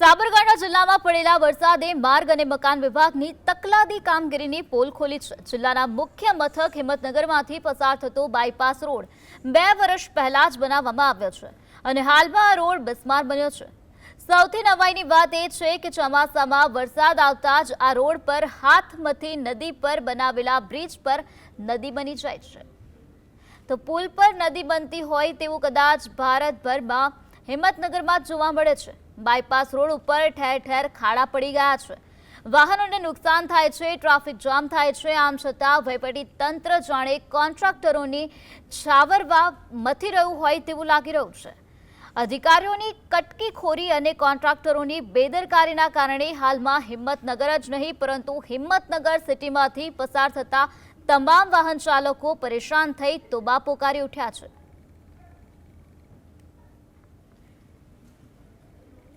સાબરકાંઠા જિલ્લામાં પડેલા વરસાદે માર્ગ અને મકાન વિભાગની તકલાદી કામગીરીની પોલ ખોલી છે। જિલ્લાના મુખ્ય મથક હિંમતનગરમાંથી પસાર થતો બાયપાસ રોડ 2 વર્ષ પહેલા જ બનાવવામાં આવ્યો છે અને હાલમાં આ રોડ બિસ્માર બન્યો છે। સૌથી નવાઈની વાત એ છે કે ચોમાસામાં વરસાદ આવતા જ આ રોડ પર હાથમતી નદી પર બનાવેલા બ્રિજ પર નદી બની જાય છે। તો પુલ પર નદી બનતી હોય તેવું કદાચ ભારતભરમાં હિંમતનગરમાં જોવા મળે છે। બાયપાસ રોડ ઉપર ઠેર ઠેર ખાડા પડી ગયા છે, વાહનોને નુકસાન થાય છે, ટ્રાફિક જામ થાય છે। આમ છતાં વહીવટી તંત્ર જાણે કોન્ટ્રાક્ટરોની છાવરવા મથી રહ્યું હોય તેવું લાગી રહ્યું છે। અધિકારીઓની કટકીખોરી અને કોન્ટ્રાક્ટરોની બેદરકારીના કારણે હાલમાં હિંમતનગર જ નહીં પરંતુ હિંમતનગર સિટીમાંથી પસાર થતા તમામ વાહન ચાલકો પરેશાન થઈ તોબા પોકારી ઉઠ્યા છે।